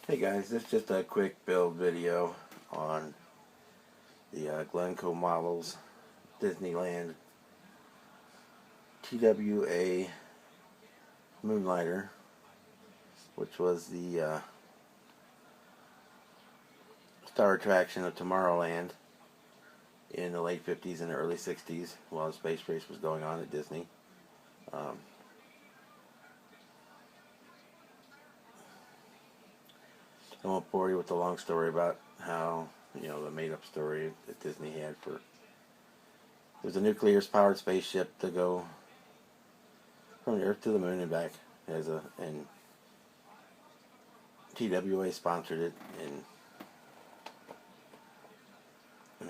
Hey guys, this is just a quick build video on the Glencoe Models Disneyland TWA Moonliner, which was the star attraction of Tomorrowland in the late 50s and early 60s while the space race was going on at Disney. I won't bore you with the long story about how, the made-up story that Disney had for... There's a nuclear-powered spaceship to go from the Earth to the Moon and back, and TWA sponsored it, and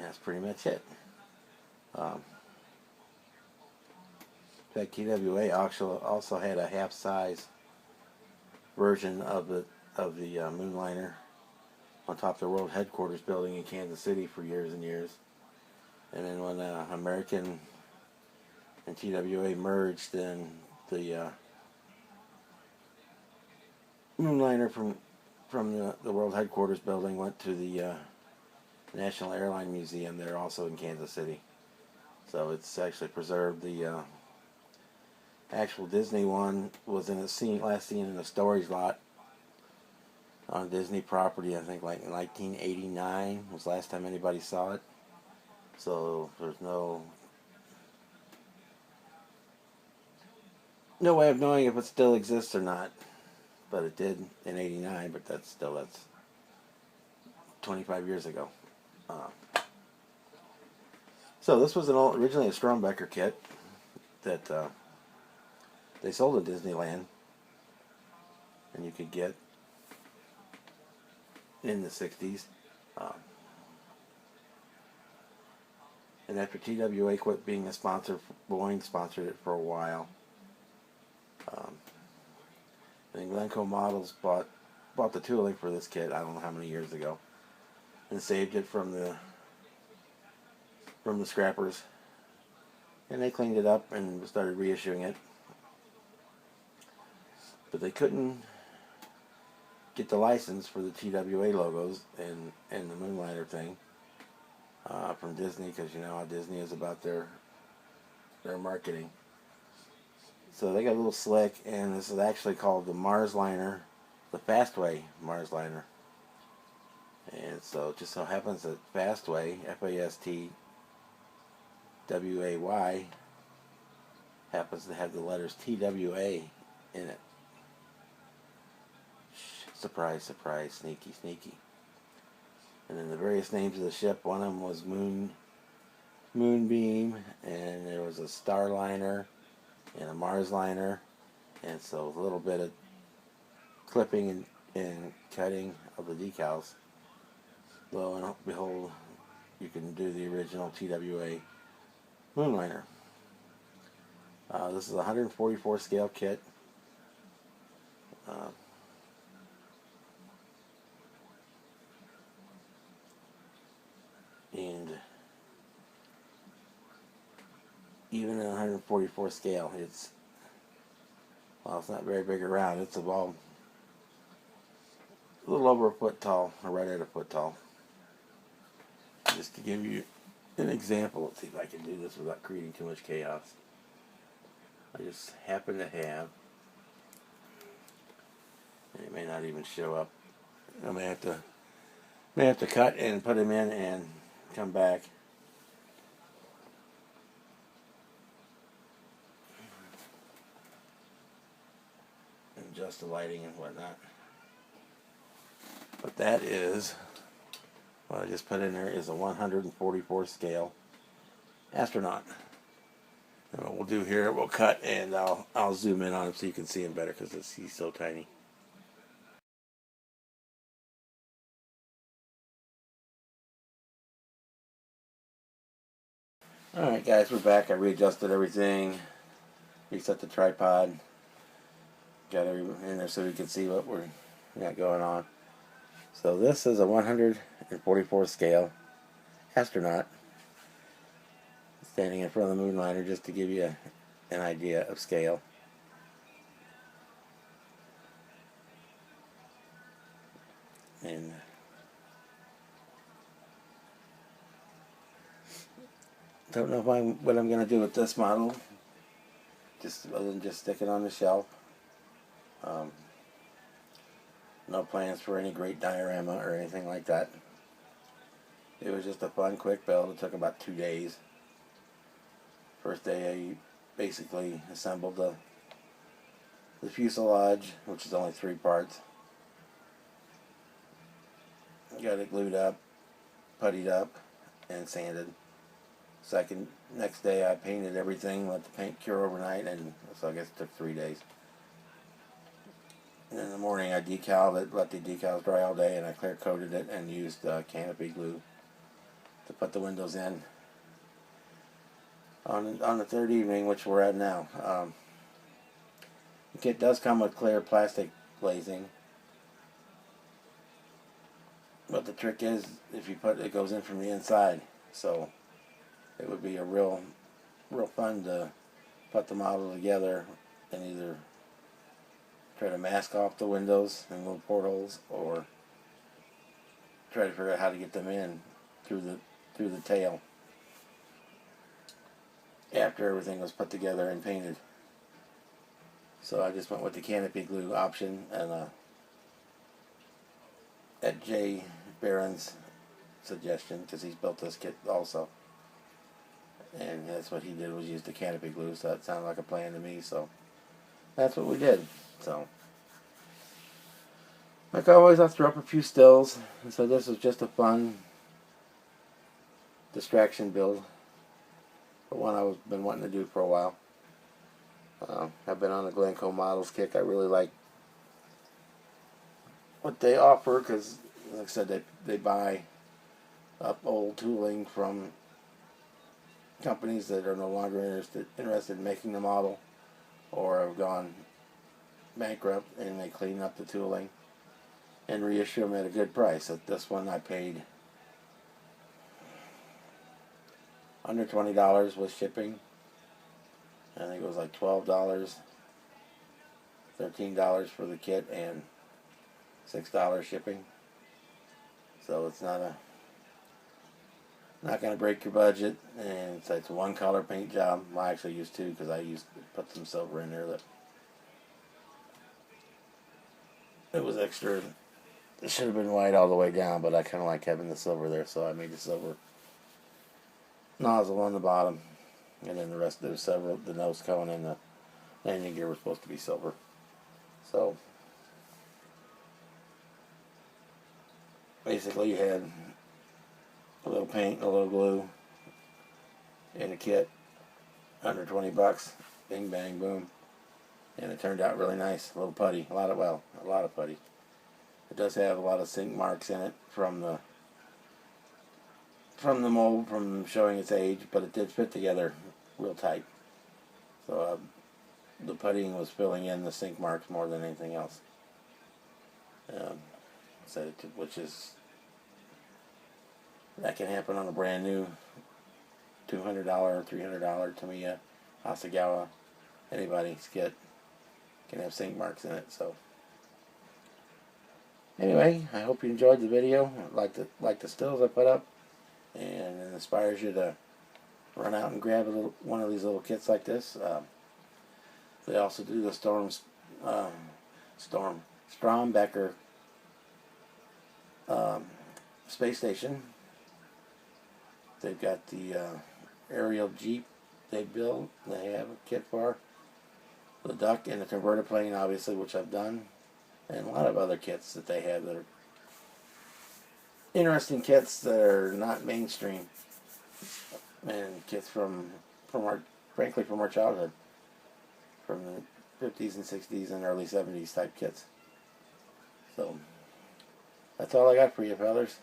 that's pretty much it. In fact, TWA also had a half-size version of the Moonliner on top of the world headquarters building in Kansas City for years and years. And then when American and TWA merged, then the Moonliner from the world headquarters building went to the National Airline Museum there, also in Kansas City. So it's actually preserved. The actual Disney one was last seen in a storage lot on Disney property, I think like in 1989 was the last time anybody saw it. So there's no way of knowing if it still exists or not. But it did in '89, but that's 25 years ago. So this was originally a Strombecker kit that they sold at Disneyland, and you could get in the 60s. And after TWA quit being a sponsor, Boeing sponsored it for a while. And Glencoe Models bought the tooling for this kit, I don't know how many years ago, and saved it from the scrappers. And they cleaned it up and started reissuing it. But they couldn't get the license for the TWA logos and the Moonliner thing from Disney, because you know how Disney is about their marketing. So they got a little slick, and this is actually called the Marsliner, the Fastway Marsliner. And so it just so happens that Fastway, Fastway, happens to have the letters TWA in it. Surprise, surprise, sneaky, sneaky. And then the various names of the ship, one of them was Moonbeam, and there was a Starliner and a Marsliner, and so a little bit of clipping and cutting of the decals. Lo and behold, you can do the original TWA Moonliner. This is a 144 scale kit. And even at 144 scale, it's not very big around. It's about a little over a foot tall, or right at a foot tall. Just to give you an example, let's see if I can do this without creating too much chaos. I just happen to have, and it may not even show up. I may have to cut and put them in and come back. And adjust the lighting and whatnot. But that is, what I just put in there is a 144 scale astronaut. And what we'll do here, we'll cut, and I'll zoom in on him so you can see him better, because he's so tiny. Alright guys, we're back. I readjusted everything, reset the tripod, got everything in there so we can see what we got going on. So this is a 144 scale astronaut standing in front of the Moonliner, just to give you an idea of scale. And don't know what I'm going to do with this model, just other than just stick it on the shelf. No plans for any great diorama or anything like that. It was just a fun, quick build. It took about 2 days. First day I basically assembled the fuselage, which is only 3 parts. Got it glued up, puttied up, and sanded. Next day I painted everything, let the paint cure overnight, and so I guess it took 3 days. And in the morning I decaled it, let the decals dry all day, and I clear coated it and used canopy glue to put the windows in. On the third evening, which we're at now, the kit does come with clear plastic glazing, but the trick is if you put it goes in from the inside, so it would be a real fun to put the model together and either try to mask off the windows and little portholes, or try to figure out how to get them in through the tail after everything was put together and painted. So I just went with the canopy glue option, and at Jay Barron's suggestion, because he's built this kit also, and that's what he did, was use the canopy glue. So that sounded like a plan to me, so that's what we did. So like always, I threw up a few stills, and so this was just a fun distraction build, but one I've been wanting to do for a while. I've been on the Glencoe models kick. I really like what they offer because, like I said, they buy up old tooling from companies that are no longer interested in making the model or have gone bankrupt, and they clean up the tooling and reissue them at a good price. At this one I paid under $20 with shipping. I think it was like $12, $13 for the kit, and $6 shipping. So it's not going to break your budget, and it's a one color paint job. I actually used 2 because I put some silver in there that it was extra. It should have been white all the way down, but I kind of like having the silver there, so I made the silver nozzle on the bottom, and then the rest of the nose cone and the landing gear were supposed to be silver. So basically you had a little paint, a little glue, and a kit under 20 bucks. Bing bang boom, and it turned out really nice. A little putty, a lot of putty. It does have a lot of sink marks in it from the mold, from showing its age, but it did fit together real tight. So the puttying was filling in the sink marks more than anything else. Which is, that can happen on a brand new $200 or $300 Tamiya Hasegawa. Anybody's kit can have sink marks in it. So anyway, I hope you enjoyed the video. Like the stills I put up, and it inspires you to run out and grab one of these little kits like this. They also do the Strombecker space station. They've got the aerial Jeep they build. They have a kit for the duck and the converter plane, obviously, which I've done, and a lot of other kits that they have that are interesting kits that are not mainstream, and kits from our childhood, from the 50s and 60s and early 70s type kits. So that's all I got for you, fellas.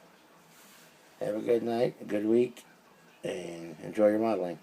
Have a good night, a good week, and enjoy your modeling.